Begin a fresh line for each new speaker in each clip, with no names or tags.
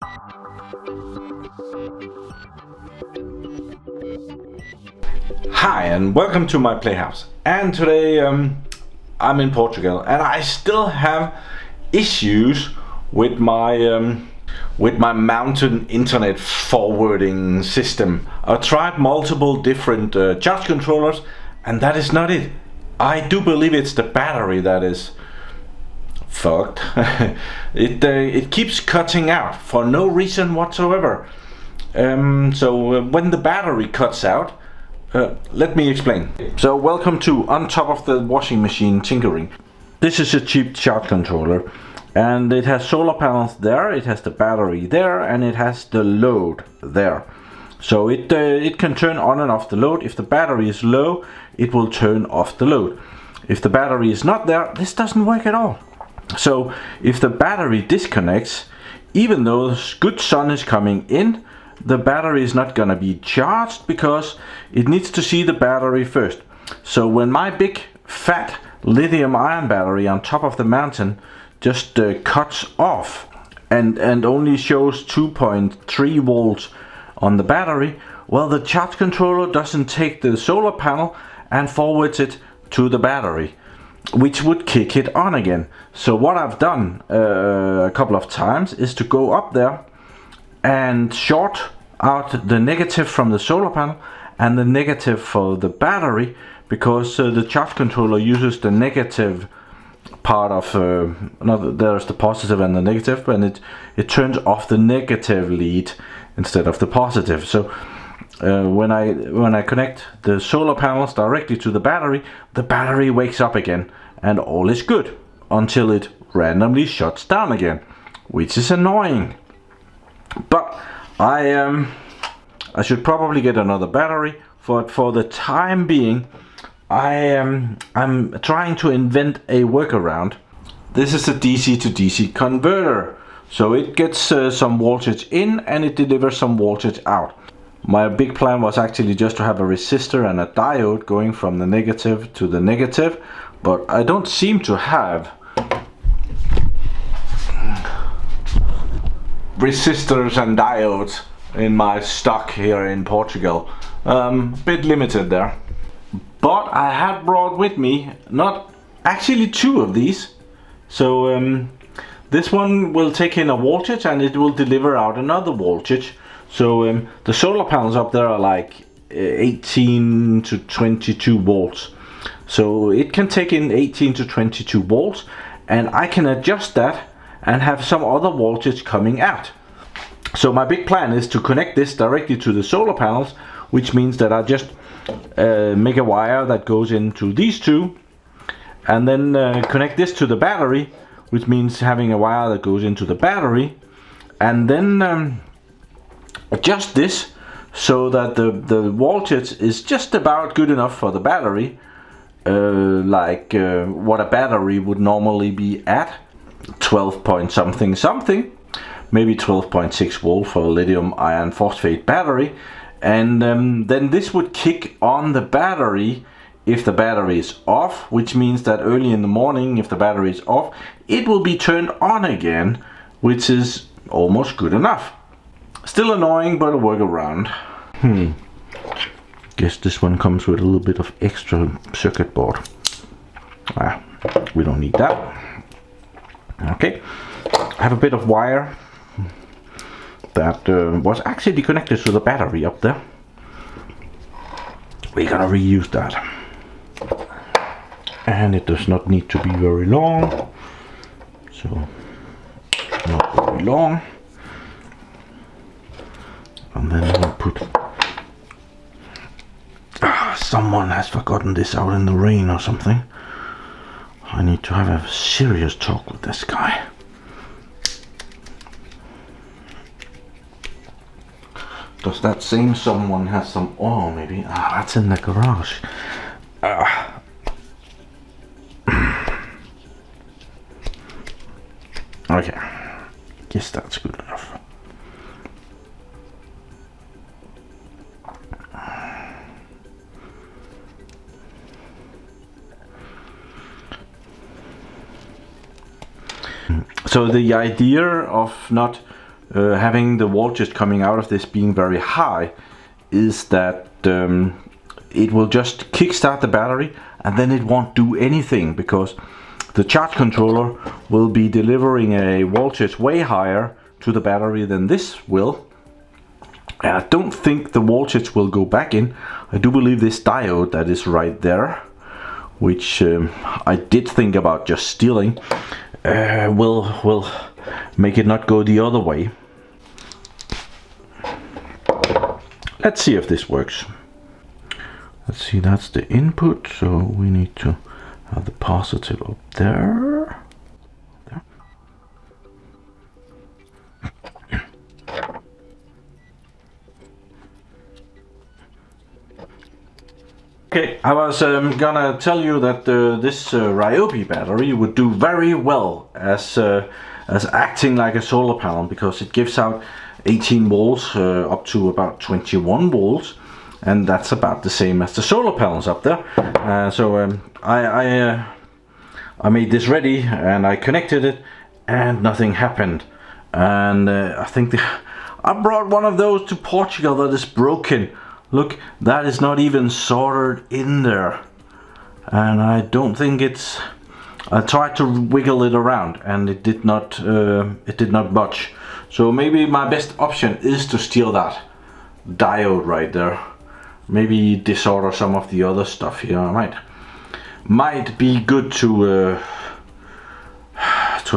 Hi and welcome to my playhouse. And today I'm in Portugal and I still have issues with my mountain internet forwarding system. I tried multiple different charge controllers and that is not it. I do believe it's the battery that is fucked. It keeps cutting out for no reason whatsoever. So when the battery cuts out, let me explain. So welcome to On Top of the Washing Machine Tinkering. This is a cheap charge controller and it has solar panels there, it has the battery there, and it has the load there. So it can turn on and off the load. If the battery is low, it will turn off the load. If the battery is not there, this doesn't work at all. So if the battery disconnects, even though good sun is coming in, the battery is not gonna be charged because it needs to see the battery first. So when my big fat lithium ion battery on top of the mountain just cuts off and only shows 2.3 volts on the battery, well, the charge controller doesn't take the solar panel and forwards it to the battery, which would kick it on again. So what I've done a couple of times is to go up there and short out the negative from the solar panel and the negative for the battery, because the charge controller uses the negative part of there's the positive and the negative, and it turns off the negative lead instead of the positive. So when I connect the solar panels directly to the battery wakes up again and all is good until it randomly shuts down again, which is annoying. But I should probably get another battery. For the time being, I'm trying to invent a workaround. This is a DC to DC converter, so it gets some voltage in and it delivers some voltage out. My big plan was actually just to have a resistor and a diode going from the negative to the negative, but I don't seem to have resistors and diodes in my stock here in Portugal. Bit limited there, but I have brought with me actually two of these. So this one will take in a voltage and it will deliver out another voltage. So the solar panels up there are like 18 to 22 volts. So it can take in 18 to 22 volts and I can adjust that and have some other voltage coming out. So my big plan is to connect this directly to the solar panels, which means that I just make a wire that goes into these two and then connect this to the battery, which means having a wire that goes into the battery, and then adjust this so that the voltage is just about good enough for the battery, like what a battery would normally be at, 12 point something, maybe 12.6 volt for a lithium iron phosphate battery. And then this would kick on the battery if the battery is off, which means that early in the morning, if the battery is off, it will be turned on again, which is almost good enough. Still annoying, but a workaround. Guess this one comes with a little bit of extra circuit board. We don't need that. Okay, I have a bit of wire that was actually connected to the battery up there. We're gonna reuse that. And it does not need to be very long. So, not very long. And then we'll put... someone has forgotten this out in the rain or something. I need to have a serious talk with this guy. Does that same someone have some oil maybe? That's in the garage. Okay, guess that's good enough. So the idea of not having the voltage coming out of this being very high is that it will just kickstart the battery and then it won't do anything, because the charge controller will be delivering a voltage way higher to the battery than this will. And I don't think the voltage will go back in. I do believe this diode that is right there, which I did think about just stealing, will make it not go the other way. Let's see if this works. Let's see, that's the input, so we need to have the positive up there. There. Okay, I was gonna tell you that this Ryobi battery would do very well as acting like a solar panel, because it gives out 18 volts up to about 21 volts, and that's about the same as the solar panels up there. So I made this ready and I connected it and nothing happened. And I think I brought one of those to Portugal that is broken. Look, that is not even soldered in there, and I don't think it's. I tried to wiggle it around and it did not budge. So maybe my best option is to steal that diode right there. Maybe disorder some of the other stuff here. Might be good to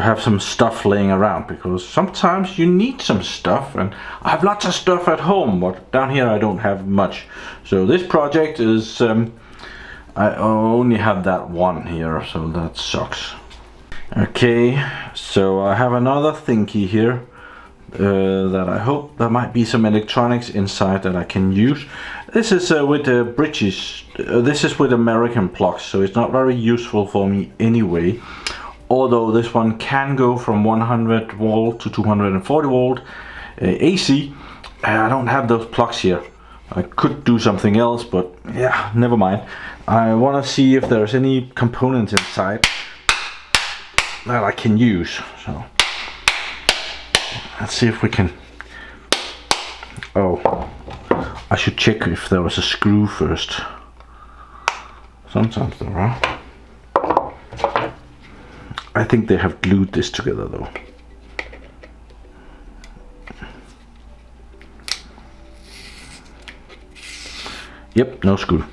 have some stuff laying around, because sometimes you need some stuff, and I have lots of stuff at home, but down here I don't have much. So this project is I only have that one here, so that sucks. Okay, so I have another thingy here that I hope there might be some electronics inside that I can use. This is with British, this is with American plugs, so it's not very useful for me anyway. Although this one can go from 100 volt to 240 volt AC. I don't have those plugs here. I could do something else, but yeah, never mind. I want to see if there's any components inside that I can use. So let's see if we can. Oh, I should check if there was a screw first. Sometimes there are. I think they have glued this together though. Yep, no screw.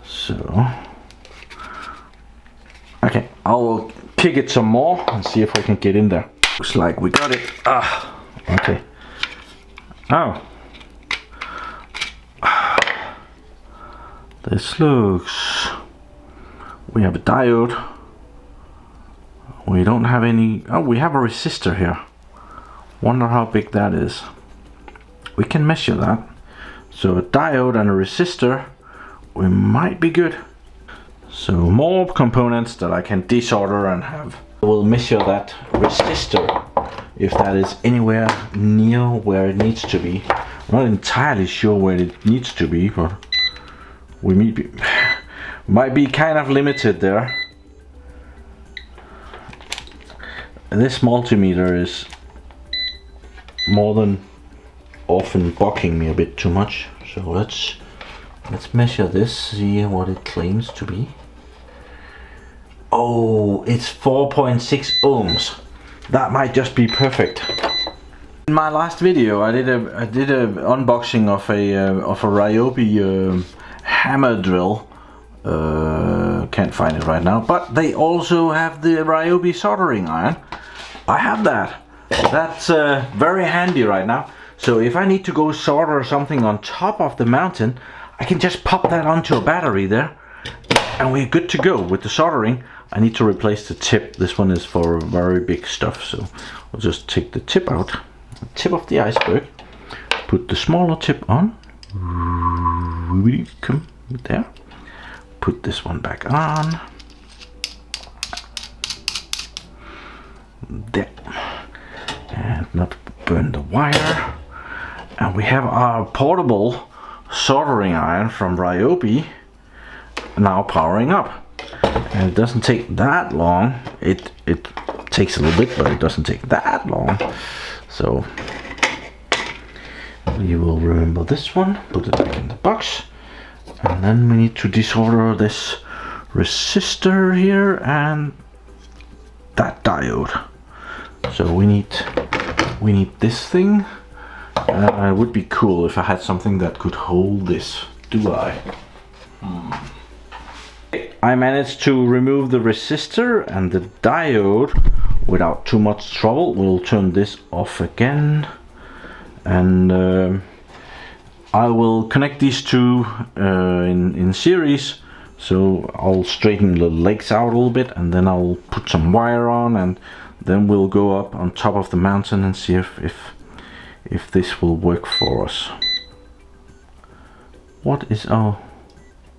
So, okay, I'll kick it some more and see if I can get in there. Looks like we got it. Ah, okay. Oh. This looks... We have a diode. We don't have any... Oh, we have a resistor here. Wonder how big that is. We can measure that. So a diode and a resistor, we might be good. So more components that I can desolder and have. We'll measure that resistor, if that is anywhere near where it needs to be. I'm not entirely sure where it needs to be, but we might be kind of limited there. This multimeter is more than often bucking me a bit too much, so let's measure this, see what it claims to be. Oh, it's 4.6 ohms. That might just be perfect. In my last video, I did a unboxing of a Ryobi hammer drill. Can't find it right now, but they also have the Ryobi soldering iron. I have that. That's very handy right now. So if I need to go solder something on top of the mountain, I can just pop that onto a battery there, and we're good to go with the soldering. I need to replace the tip. This one is for very big stuff, so I'll just take the tip out, the tip of the iceberg, put the smaller tip on, come there, put this one back on, there, and not burn the wire. And we have our portable soldering iron from Ryobi now powering up. And it doesn't take that long. It takes a little bit, but it doesn't take that long. So we will remember this one, put it back in the box, and then we need to desolder this resistor here and that diode. So we need this thing. It would be cool if I had something that could hold this. Do I? I managed to remove the resistor and the diode without too much trouble. We'll turn this off again, and I will connect these two in series. So I'll straighten the legs out a little bit, and then I'll put some wire on, and then we'll go up on top of the mountain and see if this will work for us. What is, oh,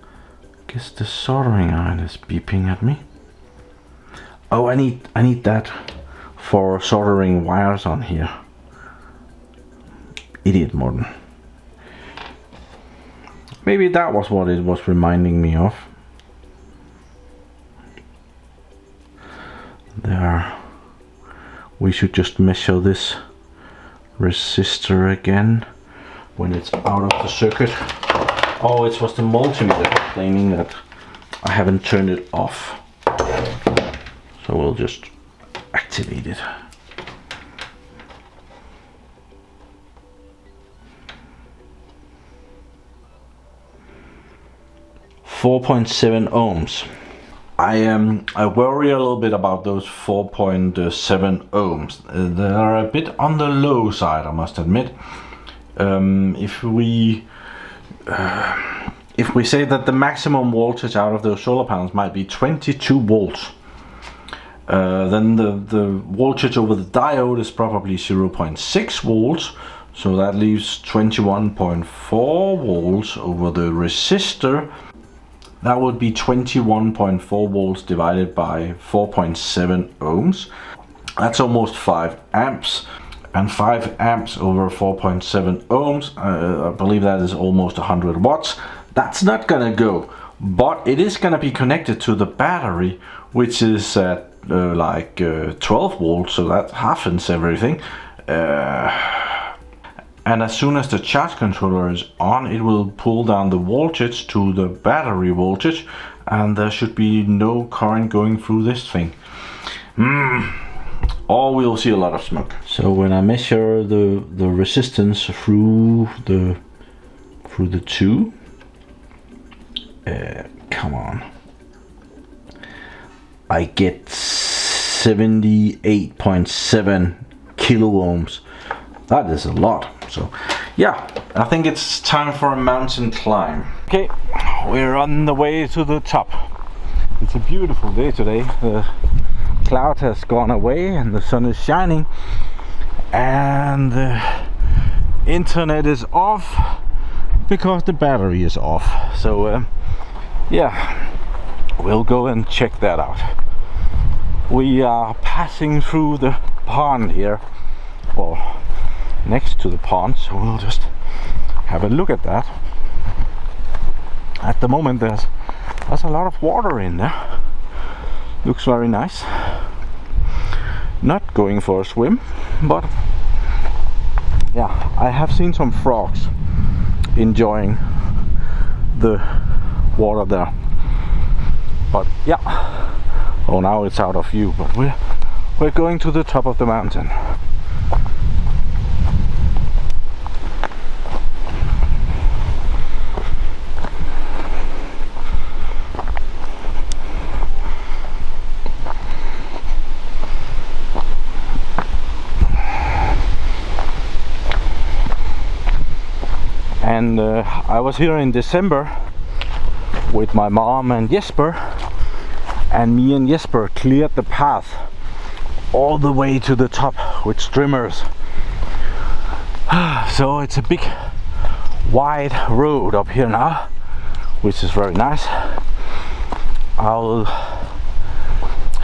I guess the soldering iron is beeping at me. Oh, I need that for soldering wires on here. Idiot Morten. Maybe that was what it was reminding me of. There. We should just measure this resistor again when it's out of the circuit. Oh, it was the multimeter complaining that I haven't turned it off. So we'll just activate it. .7 ohms. I worry a little bit about those 4.7 ohms. They are a bit on the low side, I must admit. If we say that the maximum voltage out of those solar panels might be 22 volts, then the voltage over the diode is probably 0.6 volts, so that leaves 21.4 volts over the resistor. That would be 21.4 volts divided by 4.7 ohms. That's almost 5 amps. And 5 amps over 4.7 ohms, I believe that is almost 100 watts. That's not gonna go, but it is gonna be connected to the battery, which is at 12 volts, so that halves everything. And as soon as the charge controller is on, it will pull down the voltage to the battery voltage, and there should be no current going through this thing. Or we'll see a lot of smoke. So when I measure the resistance through the two, come on, I get 78.7 kilo ohms. That is a lot. So yeah, I think it's time for a mountain climb. Okay, we're on the way to the top. It's a beautiful day today. The cloud has gone away and the sun is shining, and the internet is off because the battery is off. So yeah, we'll go and check that out. We are passing through the pond here, well, next to the pond, so we'll just have a look at that. At the moment there's a lot of water in there. Looks very nice. Not going for a swim, but yeah, I have seen some frogs enjoying the water there. But yeah, oh, now it's out of view, but we're going to the top of the mountain. And I was here in December with my mom and Jesper, and me and Jesper cleared the path all the way to the top with streamers. So it's a big wide road up here now, which is very nice. I'll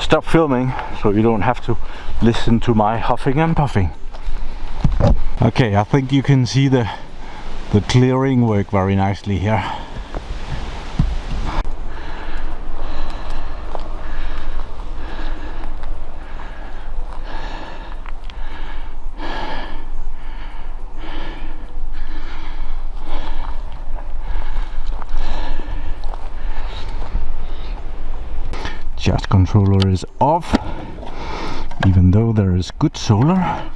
stop filming so you don't have to listen to my huffing and puffing. Okay, I think you can see the clearing work very nicely here. controller is off, even though there is good solar.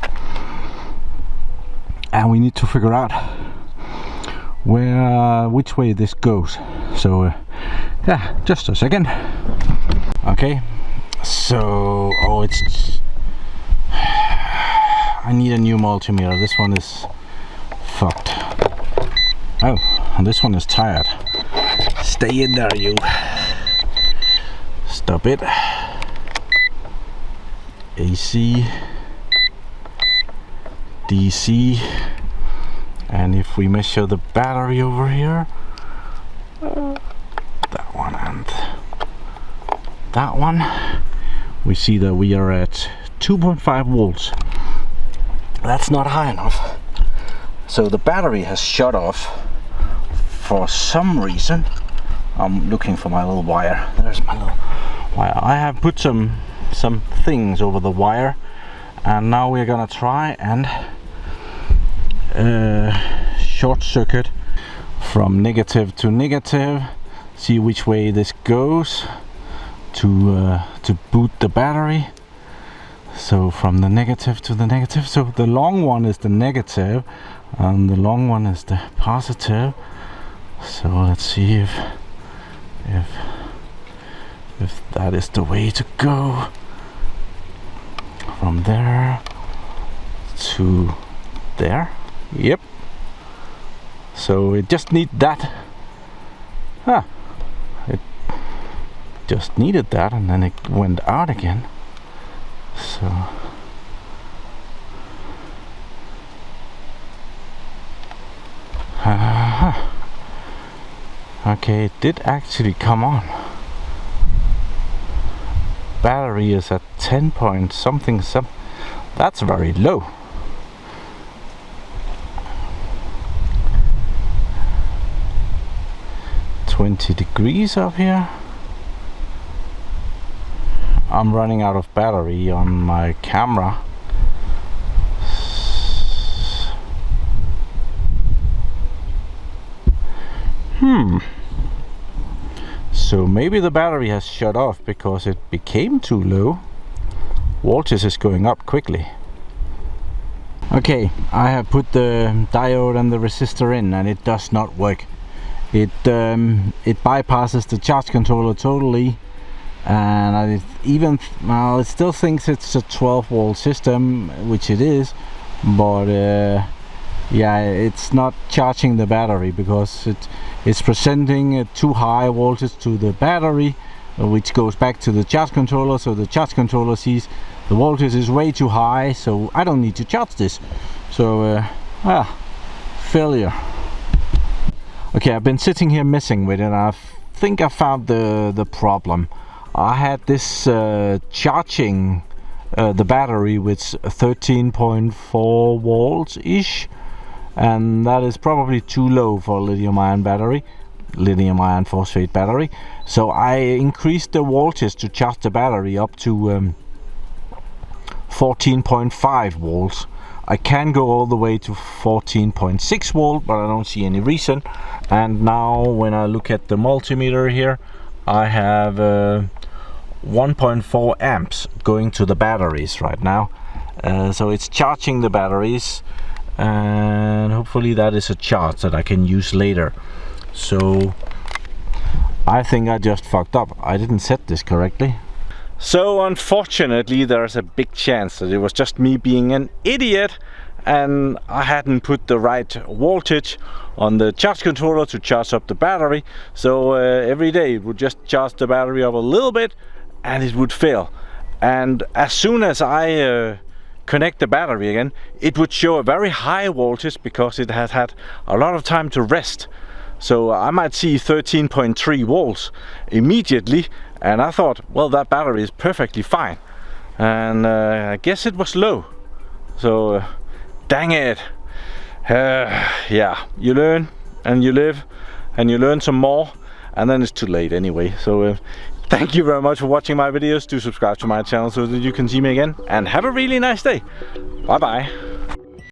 And we need to figure out which way this goes. So yeah, just a second. Okay, so I need a new multimeter. This one is fucked. Oh, and this one is tired. Stay in there, you. Stop it. AC, DC, and if we measure the battery over here, that one and that one, we see that we are at 2.5 volts. That's not high enough. So the battery has shut off for some reason. I'm looking for my little wire. There's my little wire. I have put some things over the wire, and now we're gonna try and short circuit from negative to negative, see which way this goes to boot the battery. So from the negative to the negative. So the long one is the negative and the long one is the positive. So let's see if that is the way to go. From there to there. Yep. So it just needs that. It just needed that, and then it went out again. So okay, it did actually come on. Battery is at 10 point something. That's very low. $20 up here. I'm running out of battery on my camera. So maybe the battery has shut off because it became too low. Voltage is going up quickly. Okay, I have put the diode and the resistor in, and it does not work. It bypasses the charge controller totally, and it still thinks it's a 12 volt system, which it is, but yeah, it's not charging the battery because it's presenting a too high voltage to the battery, which goes back to the charge controller. So the charge controller sees the voltage is way too high, so I don't need to charge this. So failure. Okay, I've been sitting here messing with it, and I think I found the problem. I had this charging the battery with 13.4 volts ish, and that is probably too low for a lithium ion phosphate battery. So I increased the voltage to charge the battery up to 14.5 volts. I can go all the way to 14.6 volt, but I don't see any reason. And now when I look at the multimeter here, I have 1.4 amps going to the batteries right now. So it's charging the batteries, and hopefully that is a charge that I can use later. So I think I just fucked up. I didn't set this correctly. So unfortunately there's a big chance that it was just me being an idiot, and I hadn't put the right voltage on the charge controller to charge up the battery. So every day it would just charge the battery up a little bit and it would fail. And as soon as I connect the battery again, it would show a very high voltage because it has had a lot of time to rest. So I might see 13.3 volts immediately, and I thought, well, that battery is perfectly fine. And I guess it was low. So dang it. Yeah, you learn and you live and you learn some more, and then it's too late anyway. So thank you very much for watching my videos. Do subscribe to my channel so that you can see me again, and have a really nice day. Bye bye.